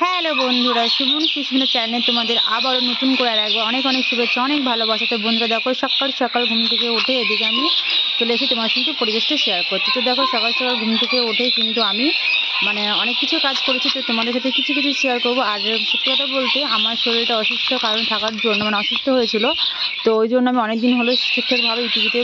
Hello বন্ধুরা, সুমন কৃষ্ণ চ্যানেলে তোমাদের আবারও নতুন করে রাখবো অনেক অনেক শুভেচ্ছা, অনেক ভালোবাসা। তো বন্ধুরা দেখো, সকাল সকাল ঘুম থেকে উঠে এদিকে আমি চলে এসেছি তোমার সঙ্গে পরিবেশটা শেয়ার করতে। তো দেখো, সকাল সকাল ঘুম থেকে উঠে কিন্তু আমি অনেক কিছু কাজ করেছি, তো তোমাদের সাথে কিছু কিছু শেয়ার করবো। আর সত্যি কথা বলতে, আমার শরীরটা অসুস্থ কারণ থাকার জন্য অসুস্থ হয়েছিল, তো ওই জন্য আমি অনেক দিন হলো ঠিকঠাকভাবে ইউটিউবে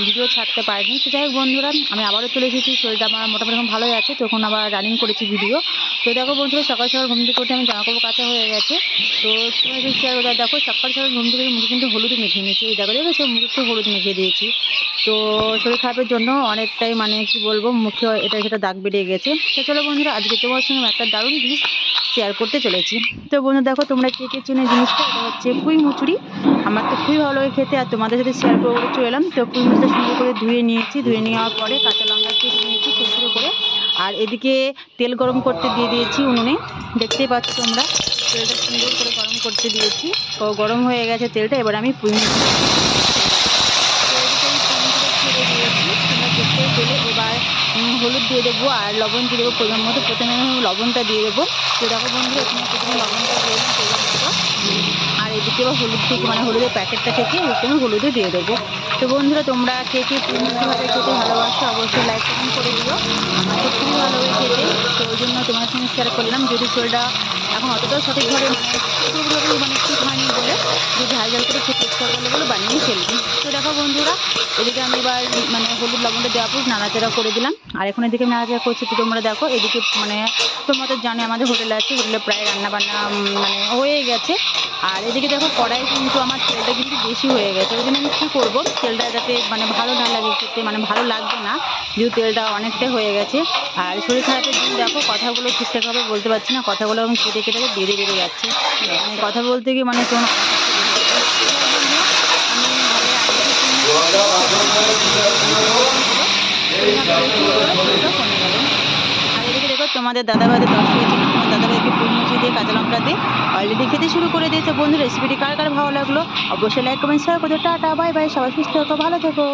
ভিডিও ছাড়তে পারিনি। তো যাই হোক বন্ধুরা, আমি আবারও চলে এসেছি। শরীরটা আমার মোটামুটি এখন ভালোই আছে, তখন আবার রানিং করেছি ভিডিও। তো দেখো বন্ধুরা, সকাল সকাল ঘুম থেকে উঠে আমি জামাকাপড় কাচা হয়ে গেছে। তো তোমার শেয়ার করে দেখো, সকাল সকাল ঘুম থেকে মুখে কিন্তু হলুদ মেখে নিয়েছি। এই দেখো, দেখেছো, মুখে একটু হলুদ মেখে দিয়েছি। তো শরীর খারাপের জন্য অনেকটাই কি বলবো, মুখে এটা সেটা দাগ বেরিয়ে গেছে। তো চলো বন্ধুরা, আজকে তোমার সঙ্গে একটা দারুণ জিনিস শেয়ার করতে চলেছি। তো বন্ধু দেখো, তোমরা কে কে চেনে জিনিসটা, এটা হচ্ছে পুঁই মুচুরি। আমার তো খুবই ভালো লাগে খেতে, আর তোমাদের সাথে শেয়ার করবো বলে চলে এলাম। তো পুঁই মুচুরিটা সুন্দর করে ধুয়ে নিয়েছি, ধুয়ে নেওয়ার পরে কাঁচা লঙ্কা কেটে নিয়েছি ছোটো ছোটো করে। আর এদিকে তেল গরম করতে দিয়ে দিয়েছি উনুনে, দেখতেই পাচ্ছ তোমরা। তেলটা সুন্দর করে গরম করতে দিয়েছি, তো গরম হয়ে গেছে তেলটা। এবার আমি পুঁই মুচুরি ছেড়ে দিয়েছি, তোমরা দেখতেই পেলে। এবার হলুদ দিয়ে দেবো আর লবণ দিয়ে দেবো পরিমাণ মতো। প্রথমে আমি লবণটা দিয়ে দেবো। তো দেখো বন্ধুরা, এখানে প্রথমে লবণটা দিয়ে দেবো পরিমাণ মতো। আর এদিকে এবার হলুদ থেকে হলুদের প্যাকেটটা থেকে এদিকে আমি হলুদও দিয়ে দেবো। তো বন্ধুরা, তোমরা কে কে কীভাবে খেতে ভালোবাসো অবশ্যই লাইক কমেন্ট করে দিও। আমার তো খুবই ভালো লাগে খেতে, তো ওই জন্য তোমার সঙ্গে শেয়ার করলাম। যদি শরীরটা এখন অতটাও সঠিকভাবে পুরোপুরি ঠিক হয়নি বলে, যদি ঝাল ঝাল করে খেতে ইচ্ছা করলে বলে বানিয়ে ফেলবি। তো দেখো বন্ধুরা, এদিকে আমি এবার হলুদ লবণটা দেওয়ার পর নাড়াচাড়া করে দিলাম। আর এখন এদিকে আমি নাড়াচাড়া করছি। তো তোমরা দেখো, এদিকে তোমরা তো জানো আমাদের হোটেলে আছে, হোটেলে প্রায় রান্নাবান্না হয়ে গেছে। আর এদিকে দেখো, কড়াই কিন্তু আমার তেলটা কিন্তু বেশি হয়ে গেছে। ওই জন্য আমি কী করবো, তেলটা যাতে ভালো না লাগে খেতে, ভালো লাগবে না, যেহেতু তেলটা অনেকটাই হয়ে গেছে। আর শরীর খারাপের দিন দেখো, কথাগুলো ঠিকঠাকভাবে বলতে পারছি না, কথাগুলো আমি কেটে কেটে বেড়ে যাচ্ছে। কথা বলতে গিয়ে কোনো আর এদিকে দেখো, তোমাদের দাদাভাইদের দশ হয়েছে, তোমার দাদাভাইকে পুঁই মুচি দিয়ে কাঁচা লঙ্কা দিয়ে অলরেডি খেতে শুরু করে দিয়েছে। বন্ধু, রেসিপিটি কার কার ভালো লাগলো অবশ্যই লাইক কমেন্ট শেয়ার করো। টাটা, বাই বাই, সবাই সুস্থ থেকো, ভালো থেকো।